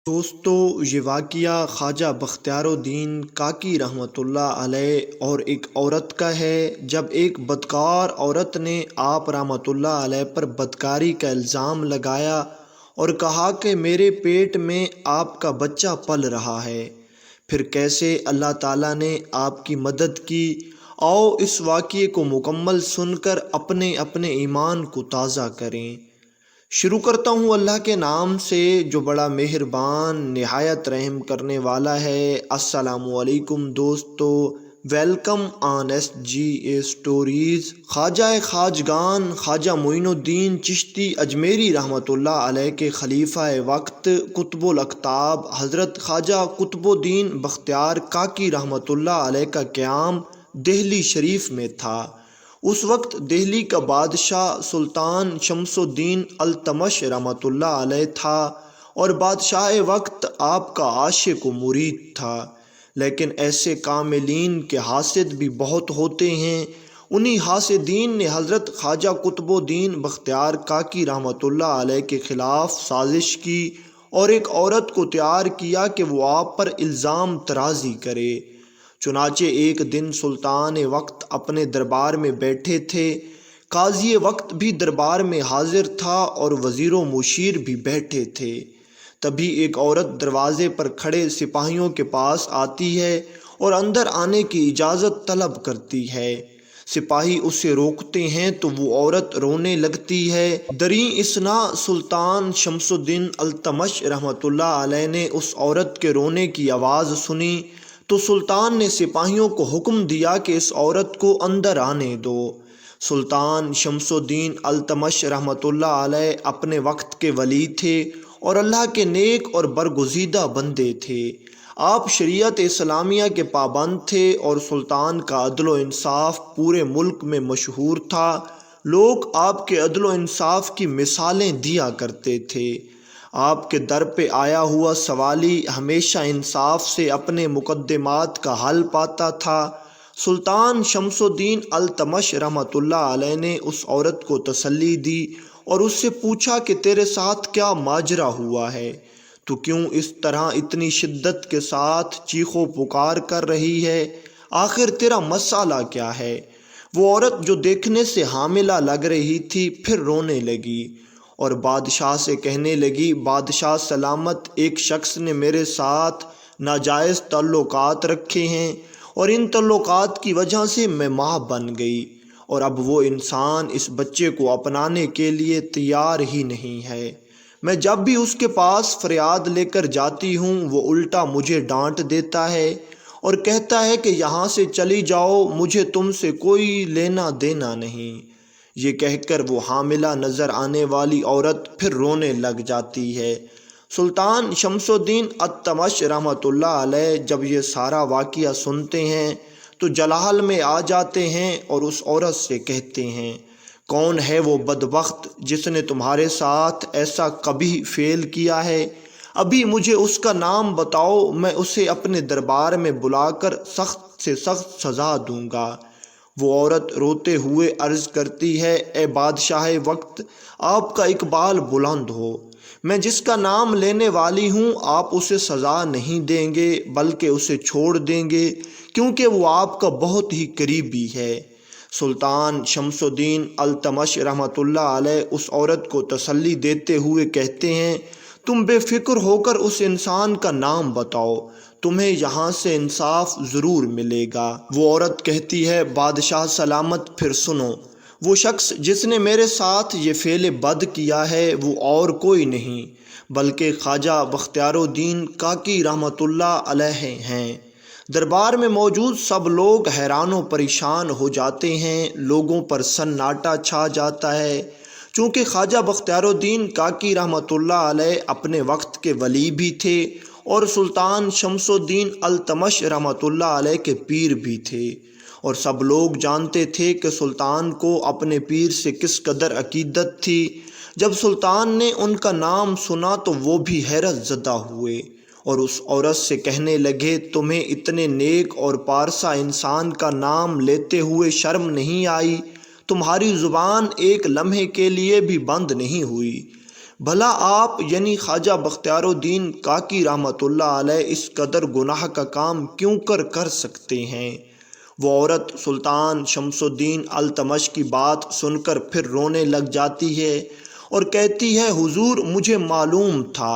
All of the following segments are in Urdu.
دوستو، یہ واقعہ خواجہ بختیار الدین کاکی رحمۃ اللہ علیہ اور ایک عورت کا ہے۔ جب ایک بدکار عورت نے آپ رحمۃ اللہ علیہ پر بدکاری کا الزام لگایا اور کہا کہ میرے پیٹ میں آپ کا بچہ پل رہا ہے، پھر کیسے اللہ تعالیٰ نے آپ کی مدد کی۔ آؤ اس واقعے کو مکمل سن کر اپنے اپنے ایمان کو تازہ کریں۔ شروع کرتا ہوں اللہ کے نام سے جو بڑا مہربان نہایت رحم کرنے والا ہے۔ السلام علیکم دوستو، welcome on S G A stories. Khwaja خواجگان خواجہ معین الدین چشتی اجمیری رحمۃ اللہ علیہ کے خلیفہ وقت قطب الاقطاب حضرت خواجہ قطب الدین بختیار کاکی رحمۃ اللہ علیہ کا قیام دہلی شریف میں تھا۔ اس وقت دہلی کا بادشاہ سلطان شمس الدین التمش رحمۃ اللہ علیہ تھا اور بادشاہ وقت آپ کا عاشق و مرید تھا، لیکن ایسے کاملین کے حاسد بھی بہت ہوتے ہیں۔ انہی حاسدین نے حضرت خواجہ قطب الدین بختیار کاکی رحمۃ اللہ علیہ کے خلاف سازش کی اور ایک عورت کو تیار کیا کہ وہ آپ پر الزام ترازی کرے۔ چنانچہ ایک دن سلطان وقت اپنے دربار میں بیٹھے تھے، قاضی وقت بھی دربار میں حاضر تھا اور وزیر و مشیر بھی بیٹھے تھے۔ تبھی ایک عورت دروازے پر کھڑے سپاہیوں کے پاس آتی ہے اور اندر آنے کی اجازت طلب کرتی ہے۔ سپاہی اسے روکتے ہیں تو وہ عورت رونے لگتی ہے۔ دریں اثنا سلطان شمس الدین التمش رحمۃ اللہ علیہ نے اس عورت کے رونے کی آواز سنی تو سلطان نے سپاہیوں کو حکم دیا کہ اس عورت کو اندر آنے دو۔ سلطان شمس الدین التمش رحمۃ اللہ علیہ اپنے وقت کے ولی تھے اور اللہ کے نیک اور برگزیدہ بندے تھے۔ آپ شریعت اسلامیہ کے پابند تھے اور سلطان کا عدل و انصاف پورے ملک میں مشہور تھا۔ لوگ آپ کے عدل و انصاف کی مثالیں دیا کرتے تھے۔ آپ کے در پہ آیا ہوا سوالی ہمیشہ انصاف سے اپنے مقدمات کا حل پاتا تھا۔ سلطان شمس الدین التمش رحمۃ اللہ علیہ نے اس عورت کو تسلی دی اور اس سے پوچھا کہ تیرے ساتھ کیا ماجرا ہوا ہے؟ تو کیوں اس طرح اتنی شدت کے ساتھ چیخ و پکار کر رہی ہے؟ آخر تیرا مسئلہ کیا ہے؟ وہ عورت جو دیکھنے سے حاملہ لگ رہی تھی پھر رونے لگی اور بادشاہ سے کہنے لگی، بادشاہ سلامت، ایک شخص نے میرے ساتھ ناجائز تعلقات رکھے ہیں اور ان تعلقات کی وجہ سے میں ماں بن گئی اور اب وہ انسان اس بچے کو اپنانے کے لیے تیار ہی نہیں ہے۔ میں جب بھی اس کے پاس فریاد لے کر جاتی ہوں وہ الٹا مجھے ڈانٹ دیتا ہے اور کہتا ہے کہ یہاں سے چلی جاؤ، مجھے تم سے کوئی لینا دینا نہیں۔ یہ کہہ کر وہ حاملہ نظر آنے والی عورت پھر رونے لگ جاتی ہے۔ سلطان شمس الدین التمش رحمۃ اللہ علیہ جب یہ سارا واقعہ سنتے ہیں تو جلال میں آ جاتے ہیں اور اس عورت سے کہتے ہیں، کون ہے وہ بدبخت جس نے تمہارے ساتھ ایسا کبھی فعل کیا ہے؟ ابھی مجھے اس کا نام بتاؤ، میں اسے اپنے دربار میں بلا کر سخت سے سخت سزا دوں گا۔ وہ عورت روتے ہوئے عرض کرتی ہے، اے بادشاہ وقت، آپ کا اقبال بلند ہو، میں جس کا نام لینے والی ہوں آپ اسے سزا نہیں دیں گے بلکہ اسے چھوڑ دیں گے کیونکہ وہ آپ کا بہت ہی قریبی ہے۔ سلطان شمس الدین التمش رحمۃ اللہ علیہ اس عورت کو تسلی دیتے ہوئے کہتے ہیں، تم بے فکر ہو کر اس انسان کا نام بتاؤ، تمہیں یہاں سے انصاف ضرور ملے گا۔ وہ عورت کہتی ہے، بادشاہ سلامت، پھر سنو، وہ شخص جس نے میرے ساتھ یہ فعل بد کیا ہے وہ اور کوئی نہیں بلکہ خواجہ بختیار الدین کاکی رحمۃ اللہ علیہ ہیں۔ دربار میں موجود سب لوگ حیران و پریشان ہو جاتے ہیں، لوگوں پر سناٹا چھا جاتا ہے۔ چونکہ خواجہ بختیار الدین کاکی رحمۃ اللہ علیہ اپنے وقت کے ولی بھی تھے اور سلطان شمس الدین التمش رحمۃ اللہ علیہ کے پیر بھی تھے، اور سب لوگ جانتے تھے کہ سلطان کو اپنے پیر سے کس قدر عقیدت تھی۔ جب سلطان نے ان کا نام سنا تو وہ بھی حیرت زدہ ہوئے اور اس عورت سے کہنے لگے، تمہیں اتنے نیک اور پارسا انسان کا نام لیتے ہوئے شرم نہیں آئی؟ تمہاری زبان ایک لمحے کے لیے بھی بند نہیں ہوئی؟ بھلا آپ یعنی خواجہ بختیار الدین کاکی رحمۃ اللہ علیہ اس قدر گناہ کا کام کیوں کر سکتے ہیں؟ وہ عورت سلطان شمس الدین التمش کی بات سن کر پھر رونے لگ جاتی ہے اور کہتی ہے، حضور مجھے معلوم تھا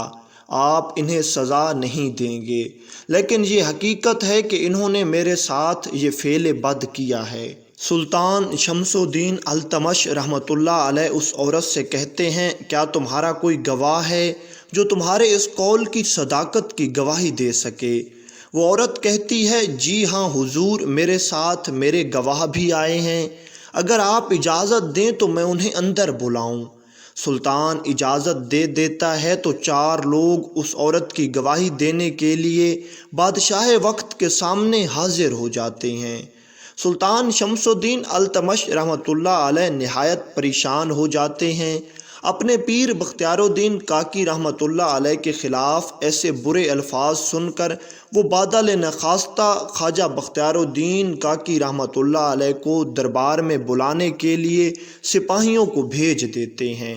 آپ انہیں سزا نہیں دیں گے، لیکن یہ حقیقت ہے کہ انہوں نے میرے ساتھ یہ فعل بد کیا ہے۔ سلطان شمس الدین التمش رحمۃ اللہ علیہ اس عورت سے کہتے ہیں، کیا تمہارا کوئی گواہ ہے جو تمہارے اس قول کی صداقت کی گواہی دے سکے؟ وہ عورت کہتی ہے، جی ہاں حضور، میرے ساتھ میرے گواہ بھی آئے ہیں، اگر آپ اجازت دیں تو میں انہیں اندر بلاؤں۔ سلطان اجازت دے دیتا ہے تو 4 لوگ اس عورت کی گواہی دینے کے لیے بادشاہ وقت کے سامنے حاضر ہو جاتے ہیں۔ سلطان شمس الدین التمش رحمۃ اللہ علیہ نہایت پریشان ہو جاتے ہیں۔ اپنے پیر بختیار الدین کاکی رحمۃ اللہ علیہ کے خلاف ایسے برے الفاظ سن کر وہ بادل نخواستہ خواجہ بختیار الدین کاکی رحمۃ اللہ علیہ کو دربار میں بلانے کے لیے سپاہیوں کو بھیج دیتے ہیں۔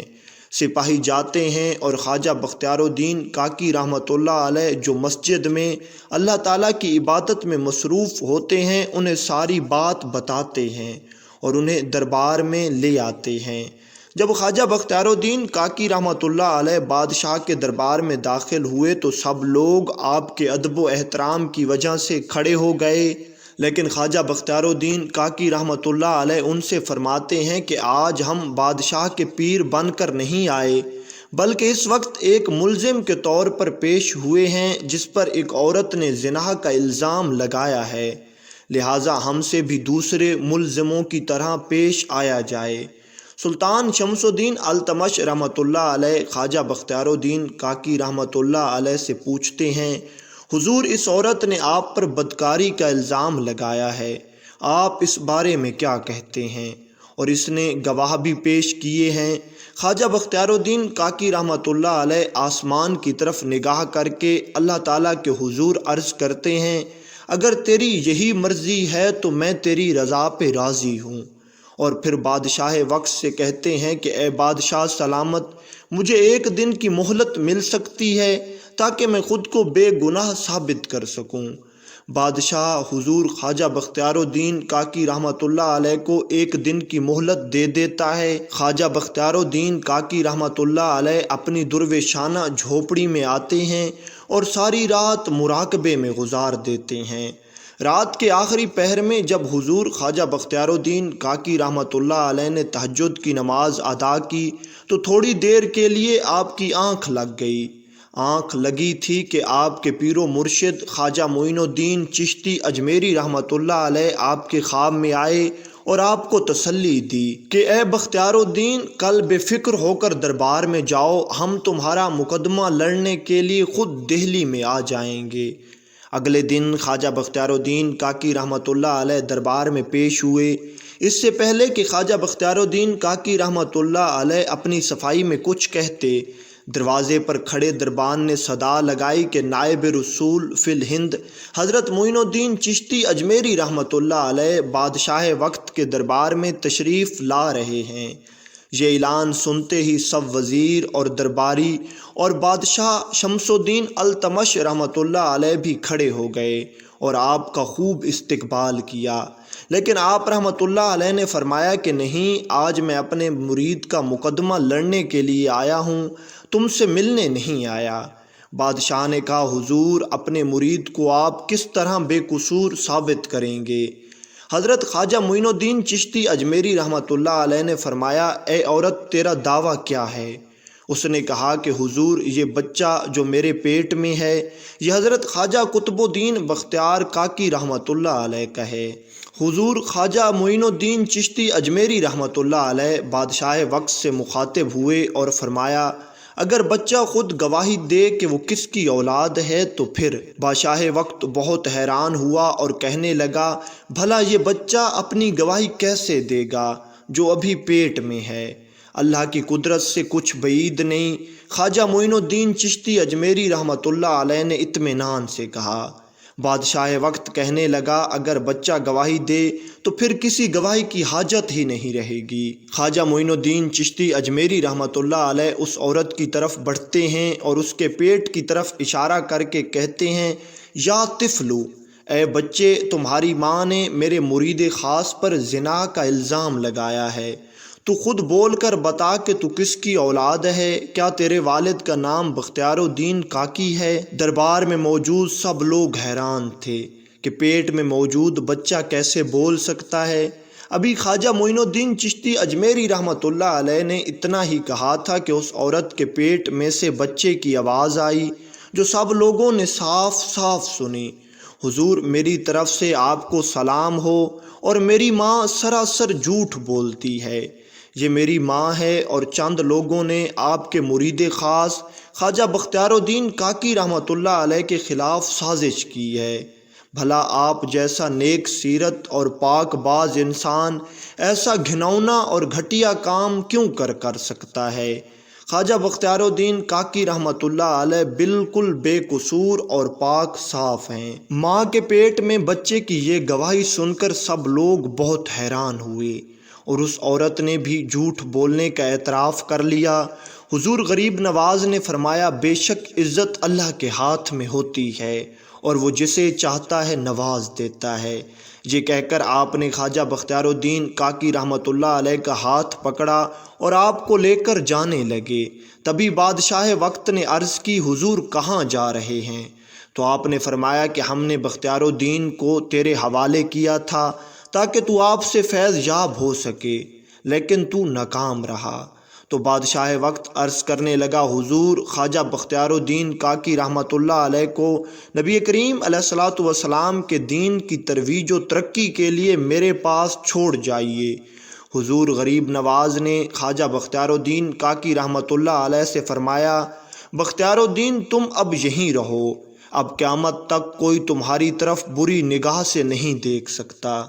سپاہی جاتے ہیں اور خواجہ بختیار الدین کاکی رحمۃ اللہ علیہ جو مسجد میں اللہ تعالیٰ کی عبادت میں مصروف ہوتے ہیں انہیں ساری بات بتاتے ہیں اور انہیں دربار میں لے آتے ہیں۔ جب خواجہ بختیار الدین کاکی رحمۃ اللہ علیہ بادشاہ کے دربار میں داخل ہوئے تو سب لوگ آپ کے ادب و احترام کی وجہ سے کھڑے ہو گئے، لیکن خواجہ بختیار الدین کاکی رحمۃ اللہ علیہ ان سے فرماتے ہیں کہ آج ہم بادشاہ کے پیر بن کر نہیں آئے، بلکہ اس وقت ایک ملزم کے طور پر پیش ہوئے ہیں جس پر ایک عورت نے زنا کا الزام لگایا ہے، لہٰذا ہم سے بھی دوسرے ملزموں کی طرح پیش آیا جائے۔ سلطان شمس الدین التمش رحمۃ اللہ علیہ خواجہ بختیار الدین کاکی رحمۃ اللہ علیہ سے پوچھتے ہیں، حضور اس عورت نے آپ پر بدکاری کا الزام لگایا ہے، آپ اس بارے میں کیا کہتے ہیں؟ اور اس نے گواہ بھی پیش کیے ہیں۔ خواجہ بختیار الدین کاکی رحمۃ اللہ علیہ آسمان کی طرف نگاہ کر کے اللہ تعالیٰ کے حضور عرض کرتے ہیں، اگر تیری یہی مرضی ہے تو میں تیری رضا پہ راضی ہوں۔ اور پھر بادشاہ وقت سے کہتے ہیں کہ اے بادشاہ سلامت، مجھے 1 دن کی مہلت مل سکتی ہے تاکہ میں خود کو بے گناہ ثابت کر سکوں۔ بادشاہ حضور خواجہ بختیار الدین کاکی رحمۃ اللہ علیہ کو 1 دن کی مہلت دے دیتا ہے۔ خواجہ بختیار الدین کاکی رحمۃ اللہ علیہ اپنی درویشانہ جھوپڑی میں آتے ہیں اور ساری رات مراقبے میں گزار دیتے ہیں۔ رات کے آخری پہر میں جب حضور خواجہ بختیار الدین کاکی رحمۃ اللہ علیہ نے تہجد کی نماز ادا کی تو تھوڑی دیر کے لیے آپ کی آنکھ لگ گئی۔ آنکھ لگی تھی کہ آپ کے پیر و مرشد خواجہ معین الدین چشتی اجمیری رحمۃ اللہ علیہ آپ کے خواب میں آئے اور آپ کو تسلی دی کہ اے بختیار الدین، کل بے فکر ہو کر دربار میں جاؤ، ہم تمہارا مقدمہ لڑنے کے لیے خود دہلی میں آ جائیں گے۔ اگلے دن خواجہ بختیار الدین کاکی رحمۃ اللہ علیہ دربار میں پیش ہوئے۔ اس سے پہلے کہ خواجہ بختیار الدین کاکی رحمۃ اللہ علیہ اپنی صفائی میں کچھ کہتے، دروازے پر کھڑے دربان نے صدا لگائی کہ نائب رسول فی الہند حضرت معین الدین چشتی اجمیری رحمۃ اللہ علیہ بادشاہ وقت کے دربار میں تشریف لا رہے ہیں۔ یہ اعلان سنتے ہی سب وزیر اور درباری اور بادشاہ شمس الدین التمش رحمۃ اللہ علیہ بھی کھڑے ہو گئے اور آپ کا خوب استقبال کیا، لیکن آپ رحمۃ اللہ علیہ نے فرمایا کہ نہیں، آج میں اپنے مرید کا مقدمہ لڑنے کے لیے آیا ہوں، تم سے ملنے نہیں آیا۔ بادشاہ نے کہا، حضور اپنے مرید کو آپ کس طرح بے قصور ثابت کریں گے؟ حضرت خواجہ معین الدین چشتی اجمیری رحمۃ اللہ علیہ نے فرمایا، اے عورت تیرا دعویٰ کیا ہے؟ اس نے کہا کہ حضور یہ بچہ جو میرے پیٹ میں ہے یہ حضرت خواجہ قطب الدین بختیار کاکی رحمۃ اللہ علیہ کا ہے۔ حضور خواجہ معین الدین چشتی اجمیری رحمۃ اللہ علیہ بادشاہ وقت سے مخاطب ہوئے اور فرمایا، اگر بچہ خود گواہی دے کہ وہ کس کی اولاد ہے تو پھر؟ بادشاہ وقت بہت حیران ہوا اور کہنے لگا، بھلا یہ بچہ اپنی گواہی کیسے دے گا جو ابھی پیٹ میں ہے؟ اللہ کی قدرت سے کچھ بعید نہیں۔ خواجہ معین الدین چشتی اجمیری رحمۃ اللہ علیہ نے اطمینان سے کہا۔ بادشاہ وقت کہنے لگا اگر بچہ گواہی دے تو پھر کسی گواہی کی حاجت ہی نہیں رہے گی۔ خواجہ معین الدین چشتی اجمیری رحمۃ اللہ علیہ اس عورت کی طرف بڑھتے ہیں اور اس کے پیٹ کی طرف اشارہ کر کے کہتے ہیں، یا طفلو، اے بچے، تمہاری ماں نے میرے مرید خاص پر زنا کا الزام لگایا ہے، تو خود بول کر بتا کہ تو کس کی اولاد ہے؟ کیا تیرے والد کا نام بختیار الدین کاکی ہے؟ دربار میں موجود سب لوگ حیران تھے کہ پیٹ میں موجود بچہ کیسے بول سکتا ہے۔ ابھی خواجہ معین الدین چشتی اجمیری رحمۃ اللہ علیہ نے اتنا ہی کہا تھا کہ اس عورت کے پیٹ میں سے بچے کی آواز آئی جو سب لوگوں نے صاف صاف سنی، حضور میری طرف سے آپ کو سلام ہو، اور میری ماں سراسر جھوٹ بولتی ہے، یہ میری ماں ہے اور چند لوگوں نے آپ کے مرید خاص خواجہ بختیار الدین کاکی رحمۃ اللہ علیہ کے خلاف سازش کی ہے۔ بھلا آپ جیسا نیک سیرت اور پاک باز انسان ایسا گھناؤنا اور گھٹیا کام کیوں کر سکتا ہے؟ خواجہ بختیار الدین کاکی رحمۃ اللہ علیہ بالکل بے قصور اور پاک صاف ہیں۔ ماں کے پیٹ میں بچے کی یہ گواہی سن کر سب لوگ بہت حیران ہوئے اور اس عورت نے بھی جھوٹ بولنے کا اعتراف کر لیا۔ حضور غریب نواز نے فرمایا، بے شک عزت اللہ کے ہاتھ میں ہوتی ہے اور وہ جسے چاہتا ہے نواز دیتا ہے۔ یہ کہہ کر آپ نے خواجہ بختیار الدین کاکی رحمۃ اللہ علیہ کا ہاتھ پکڑا اور آپ کو لے کر جانے لگے۔ تبھی بادشاہ وقت نے عرض کی، حضور کہاں جا رہے ہیں؟ تو آپ نے فرمایا کہ ہم نے بختیار الدین کو تیرے حوالے کیا تھا تاکہ تو آپ سے فیض یاب ہو سکے، لیکن تو ناکام رہا۔ تو بادشاہ وقت عرض کرنے لگا، حضور خواجہ بختیار الدین کاکی رحمۃ اللہ علیہ کو نبی کریم علیہ الصلوۃ والسلام کے دین کی ترویج و ترقی کے لیے میرے پاس چھوڑ جائیے۔ حضور غریب نواز نے خواجہ بختیار الدین کاکی رحمۃ اللہ علیہ سے فرمایا، بختیار الدین تم اب یہیں رہو، اب قیامت تک کوئی تمہاری طرف بری نگاہ سے نہیں دیکھ سکتا۔